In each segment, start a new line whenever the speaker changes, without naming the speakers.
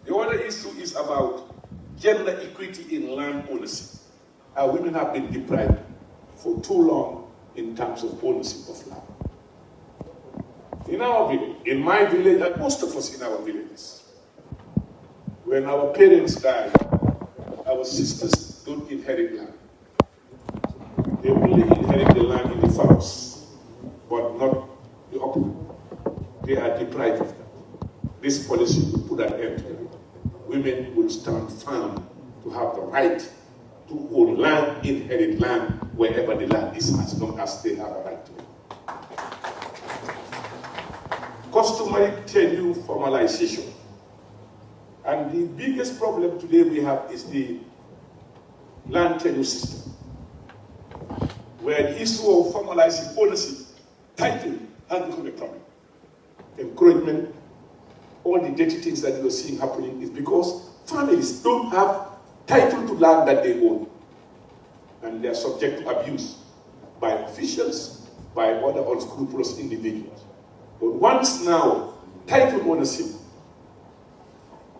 The other issue is about gender equity in land ownership. Our women have been deprived for too long in terms of ownership of land. In our village, in my village, and most of us in our villages, when our parents die, our sisters don't inherit land. They only inherit the land in the farms, but not the opulent. They are deprived of that. This policy will put an end to it. Women will stand firm to have the right to own land, inherit land, wherever the land is, as long as they have a right to it. Customary tenure formalization. And the biggest problem today we have is the land tenure system, where the issue of formalizing ownership, title, has become a problem. Encouragement, all the dirty things that you're seeing happening is because families don't have title to land that they own. And they're subject to abuse by officials, by other unscrupulous individuals. But once now title ownership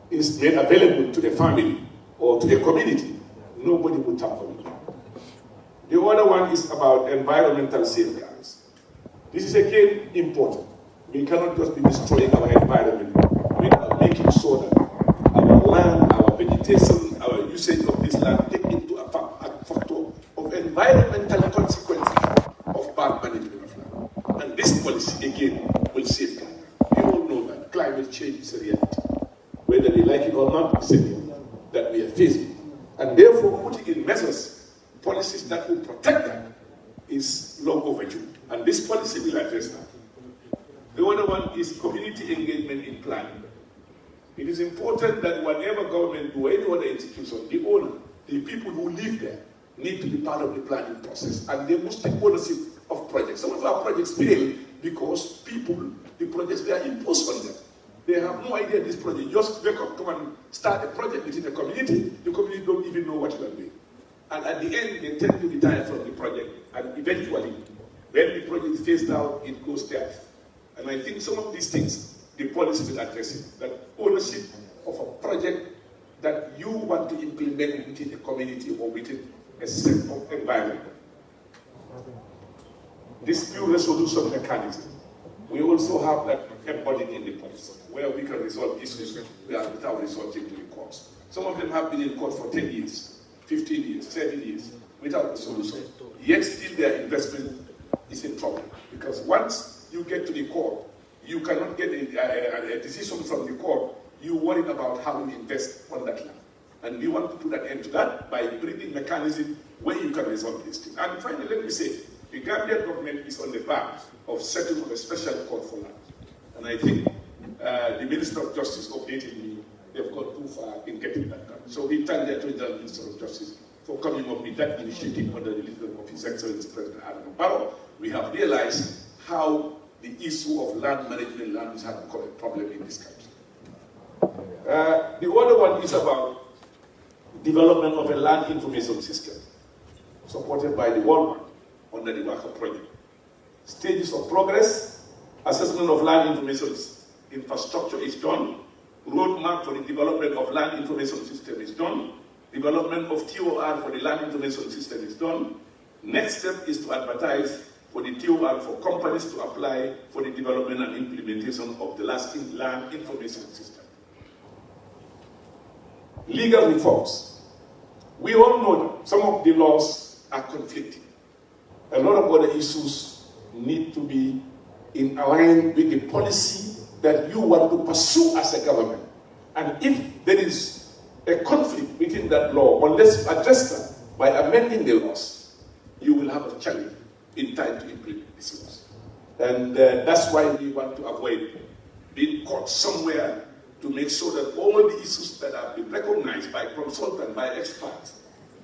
is made available to the family or to the community, nobody will tamper with it. The other one is about environmental safeguards. This is again important. We cannot just be destroying our environment without making sure that our land, our vegetation, our usage of this land take into a factor of environmental consequences of bad management of land. And this policy again will safeguard. We all know that climate change is a reality. Whether they like it or not, it's a reality that we are facing. And therefore, putting in measures, policies that will protect that is long overdue. And this policy will address that. The other one is community engagement in planning. It is important that whatever government or any other institution, the owner, the people who live there, need to be part of the planning process. And they must take ownership of projects. Some of our projects fail because people, the projects, they are imposed on them. They have no idea this project. Just wake up, come and start a project within the community don't even know what you are doing. And at the end, they tend to retire from the project. And eventually, when the project is phased out, it goes dead. And I think some of these things, the policy will address it. That ownership of a project that you want to implement within a community or within a set of environment. Dispute resolution mechanism. We also have that embodied in the policy, where we can resolve issues without resorting to the courts. Some of them have been in court for 10 years, 15 years, 7 years, without a solution. Yet still their investment is in trouble. Because once you get to the court, you cannot get a decision from the court. You worry about how you invest on that land. And we want to put an end to that by bringing mechanism where you can resolve this thing. And finally, let me say, the Gambian government is on the path of setting up a special court for land. And I think the Minister of Justice updated me. They've gone too far in getting that done. So we thank the Attorney General Minister of Justice for coming up with that initiative under the leadership of His Excellency President Ahmed Bah. We have realized how the issue of land management, land use has become a problem in this country. The other one is about development of a land information system supported by the World Bank under the Waka project. Stages of progress, assessment of land information infrastructure is done, roadmap for the development of land information system is done, development of TOR for the land information system is done. Next step is to advertise for the TOR for companies to apply for the development and implementation of the land information system. Legal reforms. We all know that some of the laws are conflicting. A lot of other issues need to be in line with the policy that you want to pursue as a government. And if there is a conflict within that law, unless you address that by amending the laws, you will have a challenge in time to implement these laws. And that's why we want to avoid being caught somewhere to make sure that all the issues that have been recognized by consultants, by experts,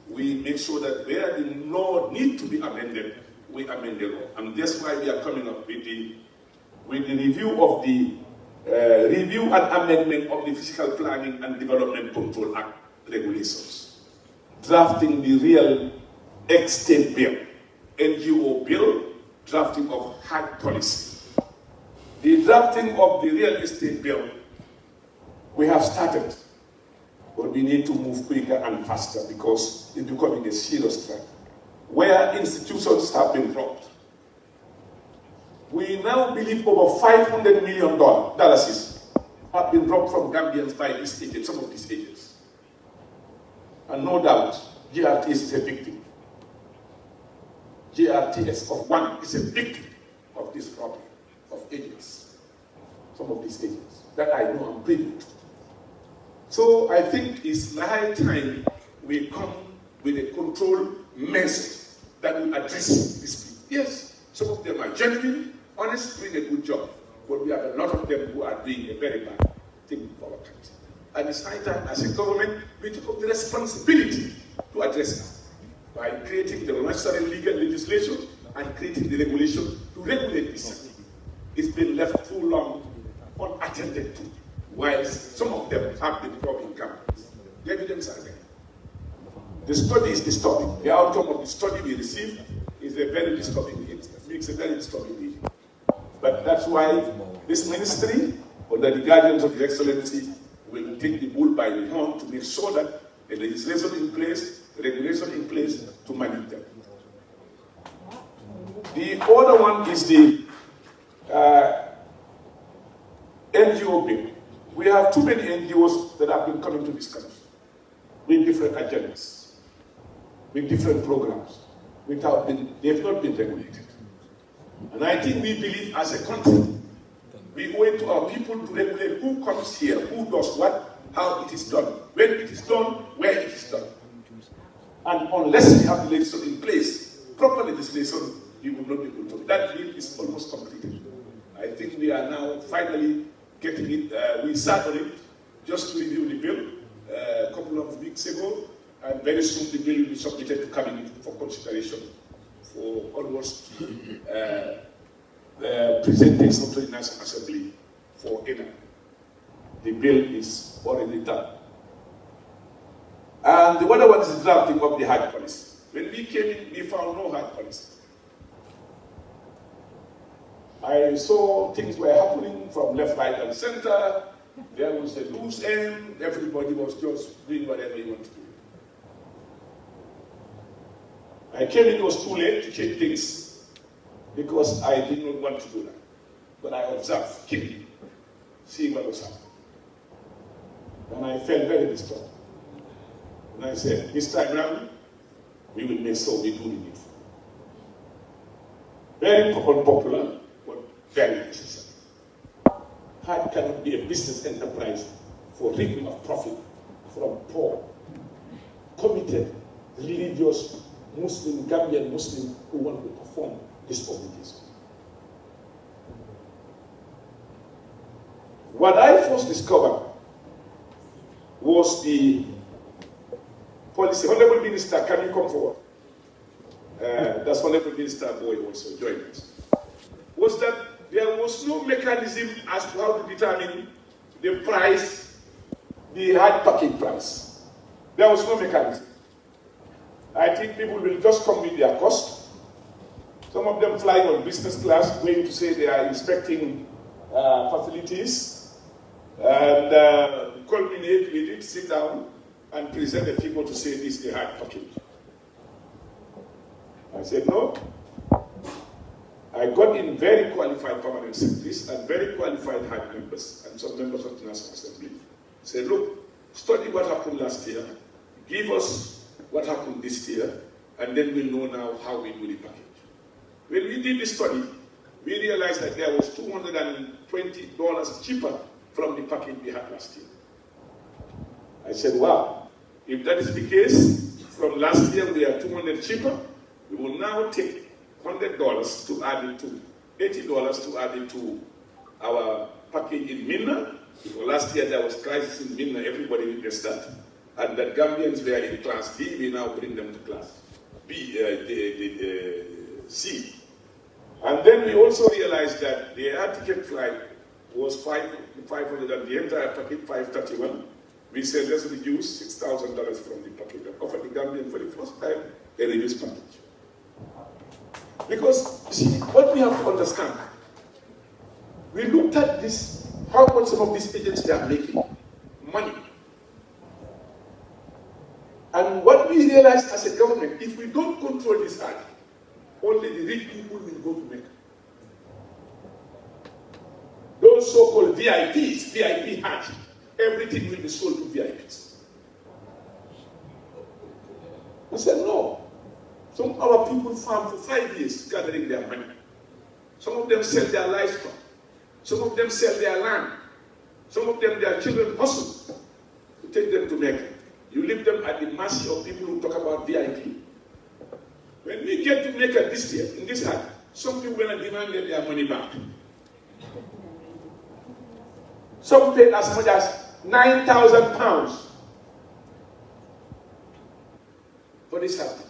we make sure that where the law needs to be amended, we amend the law. And that's why we are coming up with the review of the review and amendment of the Physical Planning and Development Control Act regulations. Drafting the real estate bill, NGO bill, drafting of hard policy. The drafting of the real estate bill We have started, but we need to move quicker and faster because it's becoming a serious threat. Where institutions have been dropped, we now believe over $500 million have been dropped from Gambians by these agents, some of these agents. And no doubt, GRT is a victim. GRTS of one is a victim of this problem of agents, some of these agents that I know I'm privy to. So I think it's high time we come with a control message that will address these people. Yes, some of them are genuine, honest, doing a good job, but we have a lot of them who are doing a very bad thing for our country. And it's high time as a government we took up the responsibility to address that by creating the necessary legal legislation and creating the regulation to regulate this. It's been left too long unattended to, while some of them have been brought in campus. The evidence are there. The study is disturbing. The outcome of the study we received is a very disturbing. It makes a very disturbing reading. But that's why this ministry, under the guidance of His Excellency, will take the bull by the horn to make sure that the legislation in place, the regulation in place to manage them. The other one is the NGO bill. We have too many NGOs that have been coming to this country with different agendas, with different programs, they have not been regulated. And I think we believe as a country, we owe it to our people to regulate who comes here, who does what, how it is done, when it is done, where it is done. And unless we have the legislation in place, proper legislation, we will not be able to. That bill is almost completed. I think we are now finally getting it. We sat on it just to review the bill a couple of weeks ago, and very soon the bill will be submitted to Cabinet for consideration for almost presentation to the National Assembly for ENA. The bill is already done. And the other one is the drafting of the hard policy. When we came in, we found no hard policy. I saw things were happening from left, right, and center. There was a loose end. Everybody was just doing whatever he wanted to do. I came in, it was too late to change things because I did not want to do that. But I observed, keenly, seeing what was happening. And I felt very disturbed. And I said, this time round, we will make sure we do the needful. Very unpopular, but very necessary. Heart cannot be a business enterprise for reaping of profit from poor, committed, religious, Muslim, Gambian Muslim who want to perform this obligation. What I first discovered was the policy. Honorable Minister, can you come forward? That's Honorable Minister Boy also joined us. Was that there was no mechanism as to how to determine the price, the hard package price. There was no mechanism. I think people will just come with their cost. Some of them flying on business class, going to say they are inspecting facilities, and culminate with it, sit down, and present the figure to say this is the hard package. I said no. I got in very qualified permanent secretaries and very qualified hard members, and some members of the National Assembly. Said, look, study what happened last year, give us what happened this year, and then we'll know now how we do the package. When we did the study, we realized that there was $220 cheaper from the package we had last year. I said, wow, if that is the case, from last year we are $200 cheaper, we will now take $100 to add it to, $80 to add it to our package in Minna. Because last year there was crisis in Minna, everybody witnessed that. And that Gambians were in class B, we now bring them to class B, C. And then we also realized that the air ticket flight was $500 and the entire package $531. We said let's reduce $6,000 from the package and offer the Gambian for the first time a reduced package. Because, you see, what we have to understand, we looked at this, how much some of these agents they are making. money. And what we realized as a government, if we don't control this Hajj, only the rich people will go to Mecca. Those so-called VIPs, VIP Hajj, everything will be sold to VIPs. We said no. Some of our people farm for 5 years gathering their money. Some of them sell their livestock. Some of them sell their land. Some of them, their children hustle to take them to Mecca. You leave them at the mercy of people who talk about VIP. When we get to Mecca this year, in this Hajj, some people will demand their money back. Some paid as much as £9,000 for this Hajj.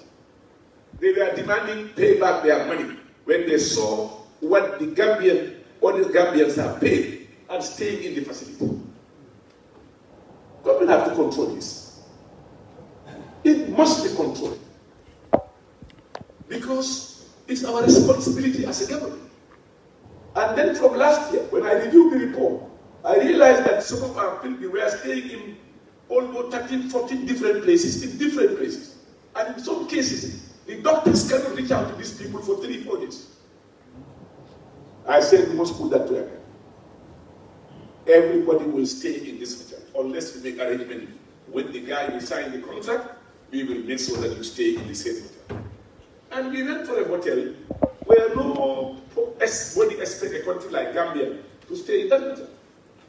They were demanding pay back their money when they saw what the Gambians have paid and staying in the facility. Government have to control this. It must be controlled. Because it's our responsibility as a government. And then from last year, when I reviewed the report, I realized that some of our people were staying in almost 13, 14 different places, in different places. And in some cases, the doctors cannot reach out to these people for 3, 4 days. I said we must put that to an end. Everybody will stay in this hotel unless we make arrangement. When the guy will sign the contract, we will make sure that you stay in the same hotel. And we went for a hotel where nobody expects a country like Gambia to stay in that hotel.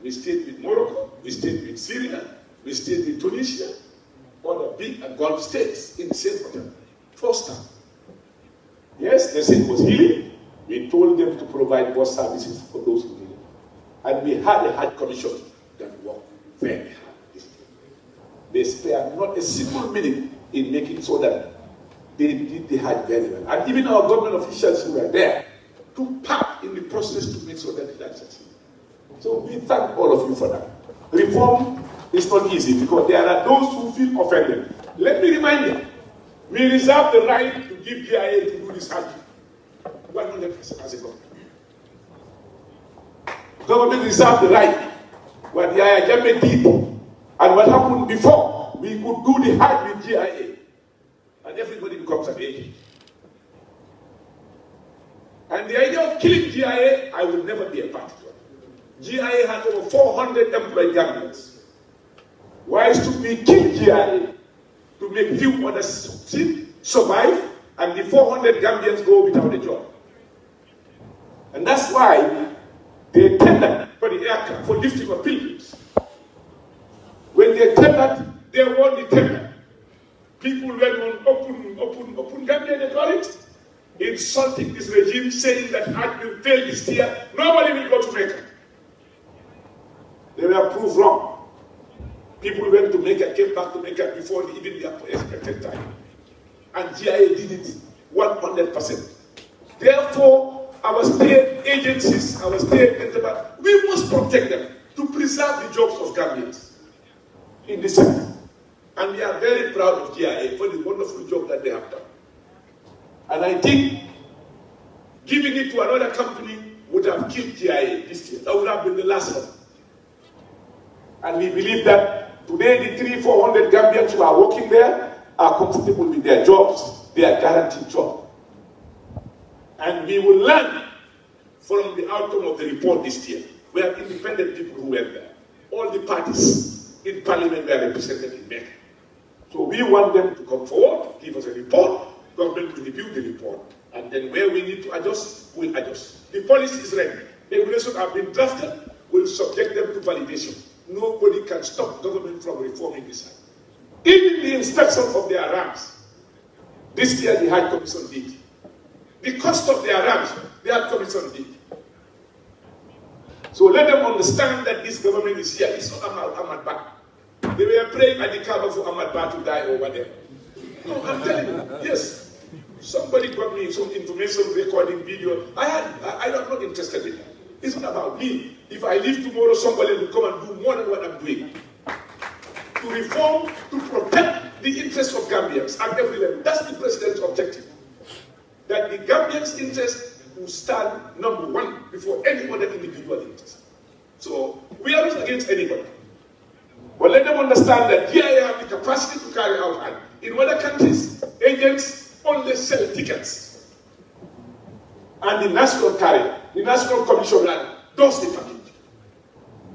We stayed with Morocco, we stayed with Syria, we stayed with Tunisia, all the big and Gulf states in the same hotel. 4-star. Yes, they said it was healing. We told them to provide more services for those who need it. And we had a Hajj commission that worked very hard this year. They spared not a single minute in making sure that they did the Hajj very well. And even our government officials who were there took part in the process to make sure that the Hajj succeeded. So we thank all of you for that. Reform is not easy because there are those who feel offended. Let me remind you, we reserve the right to give GIA to do this Hajj. 100% as a government. Government reserved the right. What the IIM did and what happened before, we could do the Hajj with GIA. And everybody becomes an agent. And the idea of killing GIA, I will never be a part of it. GIA has over 400 employed Gambians. Why should we kill GIA to make few others succeed, survive, and the 400 Gambians go without a job? And that's why they tendered for the aircraft, for lifting of pilgrims. When they tendered, they won the tender. People went on open Gambia, they call it, insulting this regime, saying that Hajj will fail this year. Nobody will go to Mecca. They were proved wrong. People went to Mecca, came back to Mecca before even the expected time. And GIA did it 100%. Therefore, our state agencies, our state enterprise, we must protect them to preserve the jobs of Gambians in this sector. And we are very proud of GIA for the wonderful job that they have done. And I think giving it to another company would have killed GIA this year. That would have been the last one. And we believe that today the 300-400 Gambians who are working there are comfortable with their jobs. They are guaranteed jobs. And we will learn from the outcome of the report this year. We have independent people who went there. All the parties in parliament were represented in Mecca. So we want them to come forward, give us a report, government will review the report, and then where we need to adjust, we'll adjust. The policy is ready. Regulations have been drafted, we'll subject them to validation. Nobody can stop government from reforming this side. Even the inspection of their ramps, this year the Hajj Commission did. The cost of their ramps, the Hajj Commission did. So let them understand that this government is here. It's not Ahmed Bah. They were praying at the Kaaba for Ahmed Bah to die over there. No, I'm telling you, yes. Somebody got me some information, recording video. I'm not interested in that. It's not about me. If I leave tomorrow, somebody will come and do more than what I'm doing. To reform, to protect the interests of Gambians at every level. That's the president's objective. That the Gambians' interest will stand #1 before any other individual interest. So we are not against anybody. But let them understand that here I have the capacity to carry out hand. In other countries, agents only sell tickets. And the national carrier, the National Commission of Land, does the package.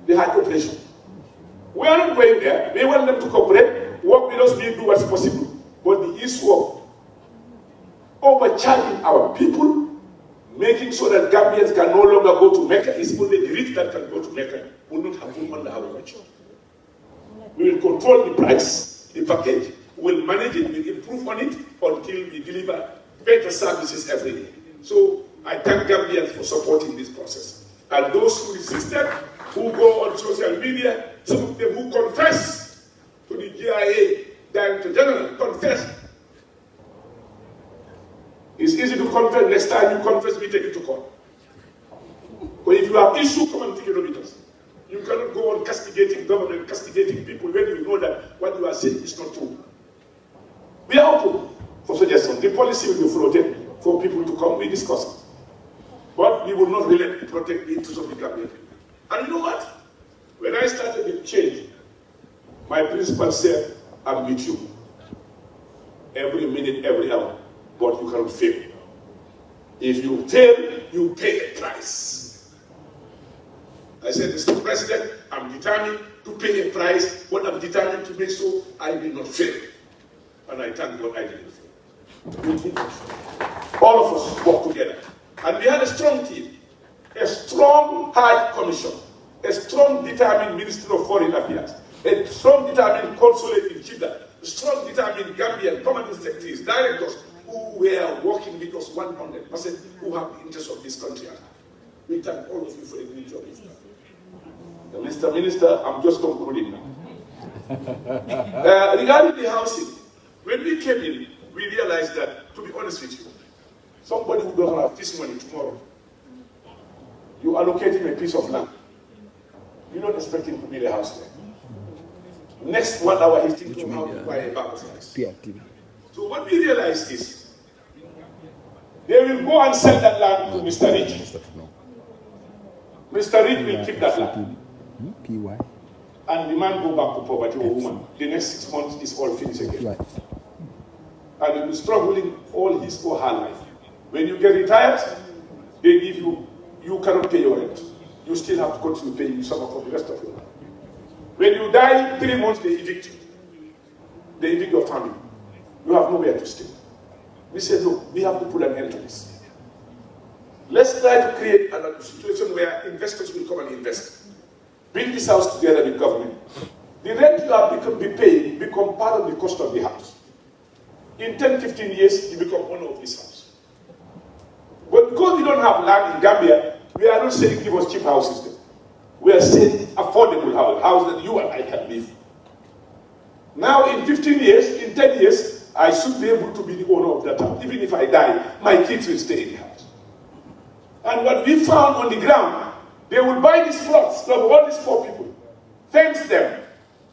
The high operation. We are not going there. We want them to cooperate, work with us, we do what's possible. But the issue of overcharging our people, making sure that Gambians can no longer go to Mecca, is only the rich that can go to Mecca, will not happen under our watch. We will control the price, the package, we will manage it, we will improve on it until we deliver better services every day. So I thank Gambians for supporting this process. And those who resisted, who go on social media, some of them who confess to the GIA Director General, confess. It's easy to confess. Next time you confess, we take it to court. But if you have issue, come and take it with us. You cannot go on castigating government, castigating people when you know that what you are saying is not true. We are open for suggestions. The policy will be floated for people to come, we discuss it. But we will not relent to protect the interests of the Gambian people. And you know what? When I started the change, my principal said, I'm with you. Every minute, every hour. But you cannot fail. If you fail, you pay a price. I said, Mr. President, I'm determined to pay a price, but I'm determined to make sure I will not fail. And I thank God I didn't fail. All of us worked together. And we had a strong team, a strong High Commission, a strong determined Minister of Foreign Affairs, a strong determined consulate in Jeddah, a strong determined Gambian permanent secretaries, directors who were working with us 100%, who have the interests of this country. We thank all of you for a great job. Mr. Minister, I'm just concluding now. Regarding the housing, when we came in, we realized that, to be honest with you, somebody who doesn't have this money tomorrow, you allocate him a piece of land. You don't expect him to build a house there. Next 1 hour, he's thinking how to buy a bag of rice. So what we realized is, they will go and sell that land to Mr. Rich. Mr. Rich will keep that land. And the man go back to poverty or woman. The next 6 months is all finished again. And he will be struggling all his or her life. When you get retired, they give you, you cannot pay your rent. You still have to continue paying some for the rest of your life. When you die, 3 months, they evict you. They evict your family. You have nowhere to stay. We said, no, we have to put an end to this. Let's try to create a situation where investors will come and invest. Build this house together with government. The rent you have be paying become part of the cost of the house. In 10, 15 years, you become owner of this house. But because we don't have land in Gambia, we are not saying give us cheap houses there. We are saying affordable house that you and I can live. Now in 15 years, in 10 years, I should be able to be the owner of that house. Even if I die, my kids will stay in the house. And what we found on the ground, they will buy these plots from all these poor people, fence them.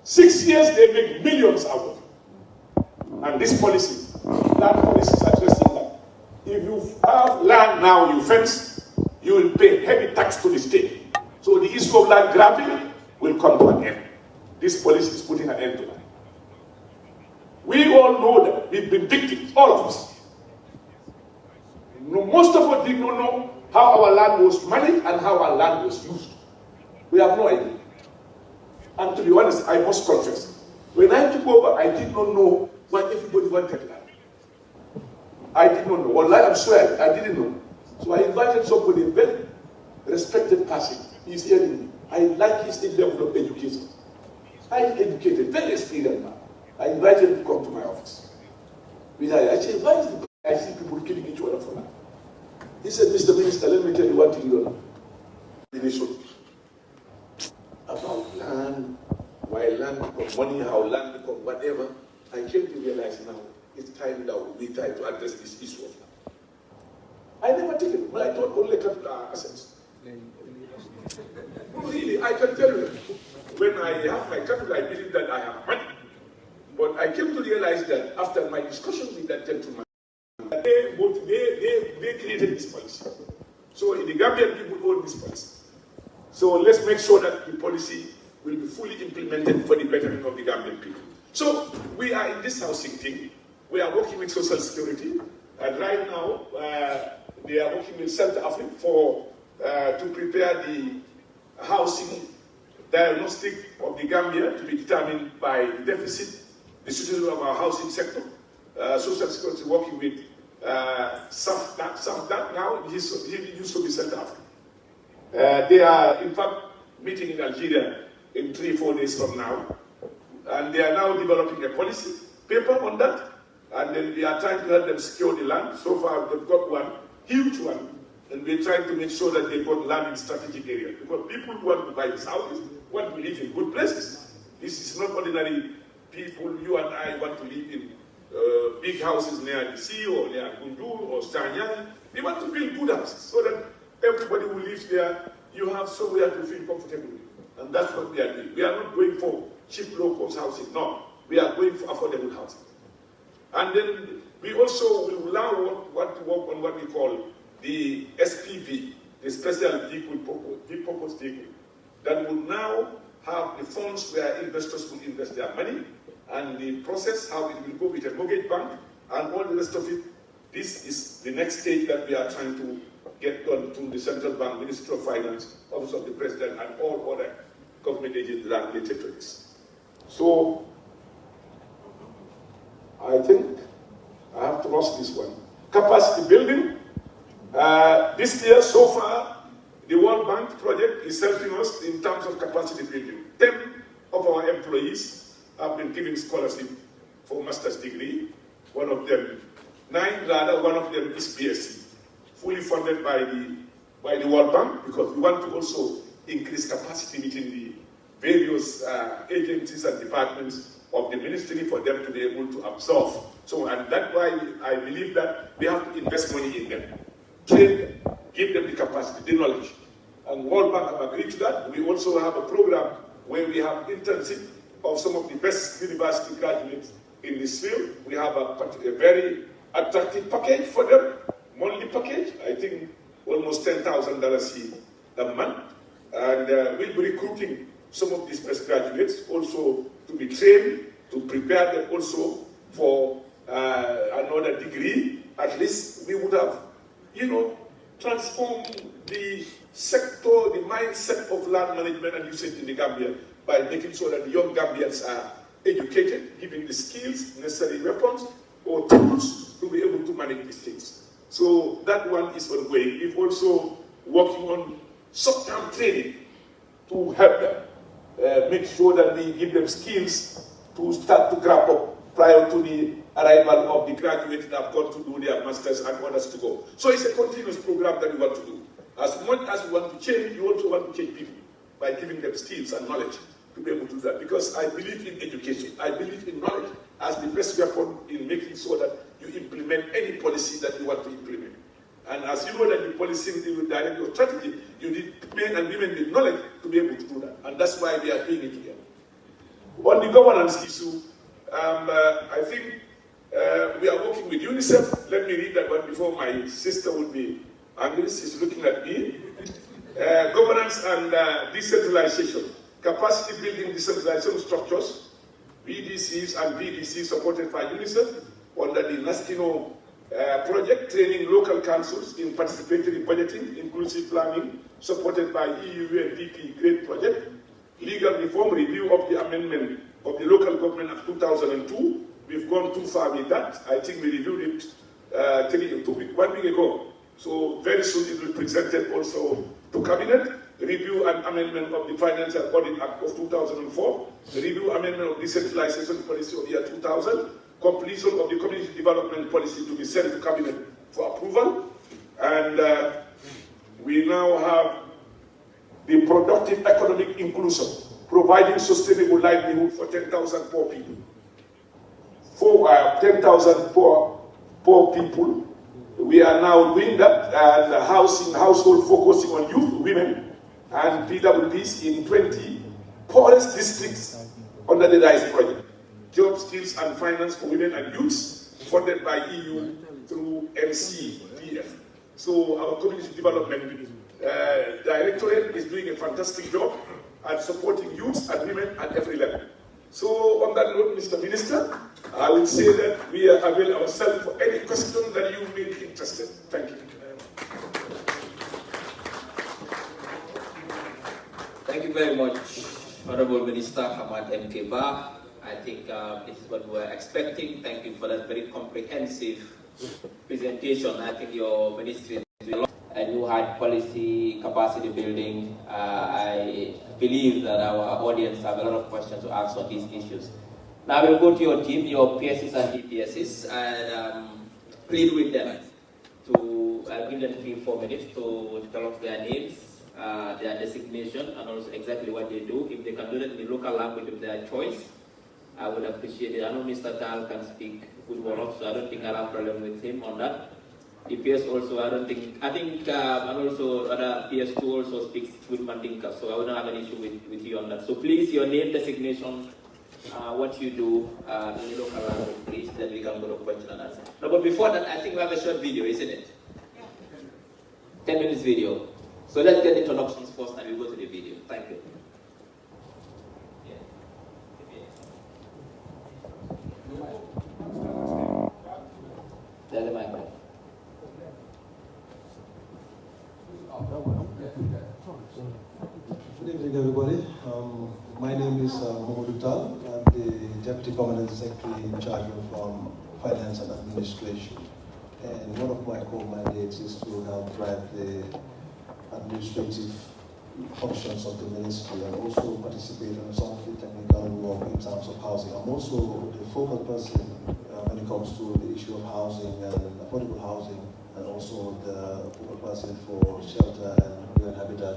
6 years, they make millions out of it. And this policy, land policy is addressing that. If you have land now, you fence, you will pay heavy tax to the state. So the issue of land grabbing will come to an end. This policy is putting an end to that. We all know that we've been victims, all of us. Most of us did not know how our land was managed and how our land was used. We have no idea. And to be honest, I must confess, when I took over, I did not know why everybody wanted land. I did not know. Wallahi, I'm sure I didn't know. So I invited somebody, a very respected person. He's hearing me. I like his level of education. Highly educated, very experienced man. I invited him to come to my office. I said, why is the I see people killing each other for land? He said, Mr. Minister, let me tell you one thing you don't know. About land, why land becomes money, how land becomes whatever. I came to realize now, it's time that we try to address this issue of land. I never take it, but I thought only capital are assets. No, really, I can tell you, when I have my capital, I believe that I have money. But I came to realize that after my discussion with that gentleman, they created this policy. So the Gambian people own this policy. So let's make sure that the policy will be fully implemented for the betterment of the Gambian people. So we are in this housing thing. We are working with Social Security, and right now they are working with Central Africa to prepare the housing diagnostic of the Gambia to be determined by the deficit, the situation of our housing sector. Social Security working with SAFDAT now, it used to be Central Africa. They are, in fact, meeting in Algeria in 3-4 days from now. And they are now developing a policy paper on that. And then we are trying to help them secure the land. So far, they've got one, huge one. And we're trying to make sure that they've got land in strategic areas. Because people who want to buy these houses want to live in good places. This is not ordinary people. You and I want to live in big houses near the sea or near Gundur or Stanyang. They want to build good houses so that everybody who lives there, you have somewhere to feel comfortable with. And that's what we are doing. We are not going for cheap low-cost housing. No, we are going for affordable housing. And then we also will now want to work on what we call the SPV, the Special Deep Purpose Vehicle, that will now have the funds where investors will invest their money, and the process, how it will go with a mortgage bank, and all the rest of it. This is the next stage that we are trying to get done through the Central Bank, Ministry of Finance, Office of the President, and all other government agencies that are related to this. So, I think I have to rush this one. Capacity building. This year, so far, the World Bank project is helping us in terms of capacity building. 10 of our employees have been given scholarship for master's degree. One of them, 9 rather, one of them is BSc, fully funded by the World Bank, because we want to also increase capacity within the various agencies and departments of the ministry for them to be able to absorb. So, and that's why I believe that we have to invest money in them, train them, give them the capacity, the knowledge. And World Bank have agreed to that. We also have a program where we have internship of some of the best university graduates in this field. We have a very attractive package for them, monthly package, I think almost $10,000 a month. And we'll be recruiting some of these best graduates also to be trained, to prepare them also for another degree. At least we would have, transformed the sector, the mindset of land management and usage in the Gambia by making sure that the young Gambians are educated, giving the skills, necessary weapons or tools to be able to manage these things. So that one is ongoing. We're also working on short-term training to help them, make sure that we give them skills to start to grab up prior to the arrival of the graduates that have got to do their masters and others to go. So it's a continuous program that we want to do. As much as we want to change, you also want to change people by giving them skills and knowledge to be able to do that. Because I believe in education. I believe in knowledge as the best weapon in making sure that you implement any policy that you want to implement. And as you know that the policy will direct your strategy, you need men and women with knowledge to be able to do that. And that's why we are doing it together. On the governance issue, I think we are working with UNICEF. Let me read that one before my sister will be angry. She's looking at me. Governance and decentralization. Capacity building decentralization structures, BDCs and VDCs supported by UNICEF under the Nastino project, training local councils in participatory budgeting, inclusive planning, supported by EU UNDP GREAT project, legal reform, review of the amendment of the local government of 2002. We've gone too far with that. I think we reviewed it 1 week ago. So very soon it will be presented also to Cabinet. Review and amendment of the Financial Audit Act of 2004. Review amendment of decentralization policy of the year 2000. Completion of the community development policy to be sent to Cabinet for approval. And we now have the productive economic inclusion, providing sustainable livelihood for 10,000 poor people. For 10,000 poor people, we are now doing that, and household focusing on youth, women, and PWDs in 20 poorest districts under the RISE project. Job, skills, and finance for women and youths, funded by EU through NCDF. So our community development directorate is doing a fantastic job, and supporting youths and women at every level. So on that note, Mr. Minister, I would say that we avail ourselves for any question that you may be interested. Thank you.
Thank you very much, Honorable Minister Ahmed NK Bah. I think this is what we were expecting. Thank you for that very comprehensive presentation. I think your ministry is a new hard policy, capacity building. I believe that our audience have a lot of questions to ask on these issues. Now we'll go to your team, your PSs and DPSs, and plead with them to give them 3-4 minutes to tell us their names, their designation, and also exactly what they do. If they can do that in the local language of their choice, I would appreciate it. I know Mr. Tal can speak good Wolof, so I don't think I'll have a problem with him on that. The PS also, and also other PS2 also speaks good Mandinka, so I wouldn't have an issue with you on that. So please, your name, designation, what you do in the local language, please, then we can go to question and answer. No, but before that, I think we have a short video, isn't it? Yeah. 10 minutes video. So let's get introductions first and we'll go to the video. Thank you. There's the microphone.
Good evening, everybody. My name is Mohamed Tal. I'm the Deputy Permanent Secretary in charge of Finance and Administration. And one of my core mandates is to help drive the administrative functions of the ministry and also participate in some of the technical work in terms of housing. I'm also the focal person when it comes to the issue of housing and affordable housing, and also the focal person for shelter and rural habitat.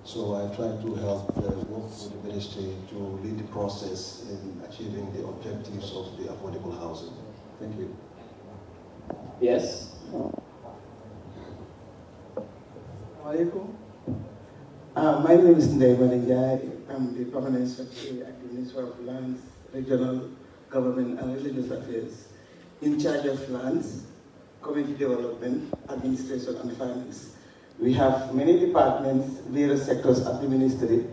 So I try to help work with the ministry to lead the process in achieving the objectives of the affordable housing. Thank you.
Yes.
My name is Ndeye Maningay. I'm the Permanent Secretary at the Ministry of Lands, Regional Government and Religious Affairs, in charge of lands, community development, administration and finance. We have many departments, various sectors at the ministry,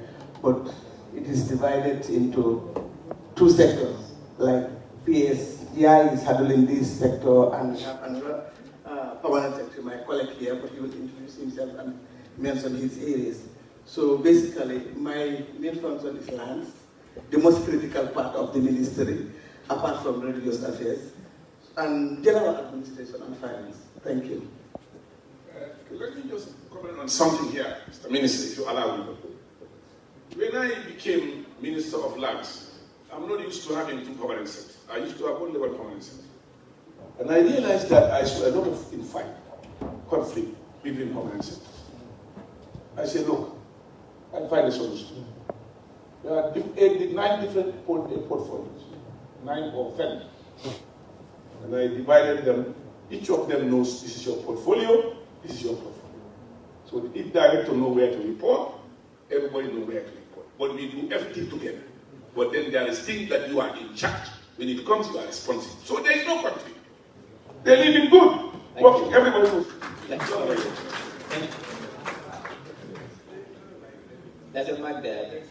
but it is divided into 2 sectors, like PSDI is handling this sector, and we have another permanent secretary, my colleague here, but he will introduce himself and mention his areas. So basically, my main function is lands, the most critical part of the ministry, apart from religious affairs, and general administration and finance. Thank you.
Let me just comment on something here, Mr. Minister, if you allow me. When I became Minister of Lands, I'm not used to having 2 permanent sectors. I used to have only 1 permanent sector. And I realized that I saw a lot of infight, conflict between permanent sectors. I said, look, I'll find a solution. There are 9 different portfolios, 9 or 10. And I divided them. Each of them knows this is your portfolio, this is your portfolio. So each director knows where to report, everybody knows where to report. But we do everything together. But then there is things that you are in charge. When it comes, you are responsible. So there is no conflict. They're living good. Working, everybody knows.
There's a mic there.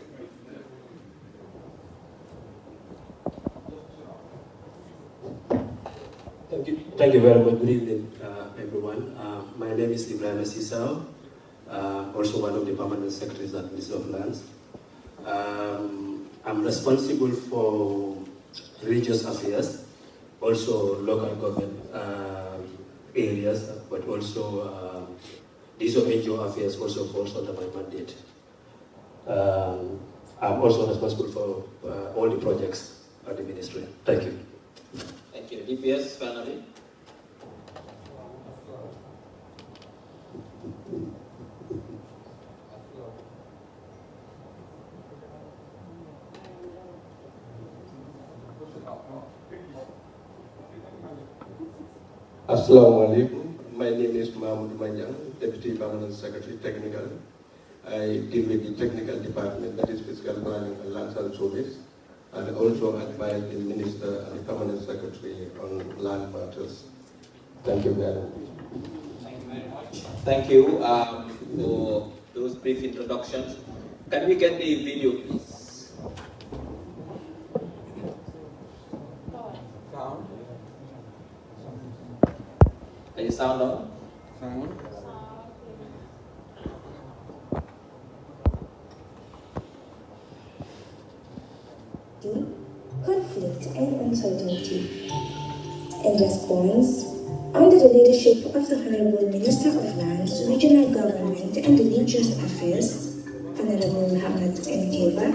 Thank you very much. Good evening, everyone. My name is Ibrahim Sisao, also one of the permanent secretaries at the Ministry of Lands. I'm responsible for religious affairs, also local government areas, but also these NGO affairs also falls under my mandate. I'm also responsible for all the projects at the ministry. Thank you.
Thank you. DPS, finally.
Assalamu alaikum. My name is Mahmoud Manjang, Deputy Permanent Secretary Technical. I deal with the technical department, that is physical planning and lands and surveys, and also advise the Minister and the Permanent Secretary on land matters. Thank you very much.
Thank you very much. Thank you for those brief introductions. Can we get the video, please?
Sound.
Are you sound on?
Sound.
Conflict and uncertainty. In response, under the leadership of the Honorable Minister of Lands, Regional Government and Religious Affairs, Honorable Ahmed NK Bah,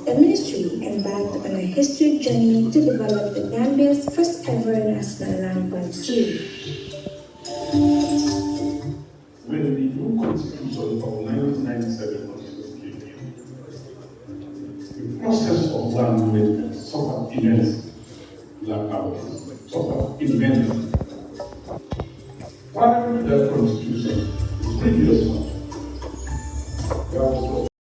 the Ministry embarked on a historic journey to develop the Gambia's first ever national land policy.
When the new constitution of 1997 was came in, the process of land management suffered immense lack of immense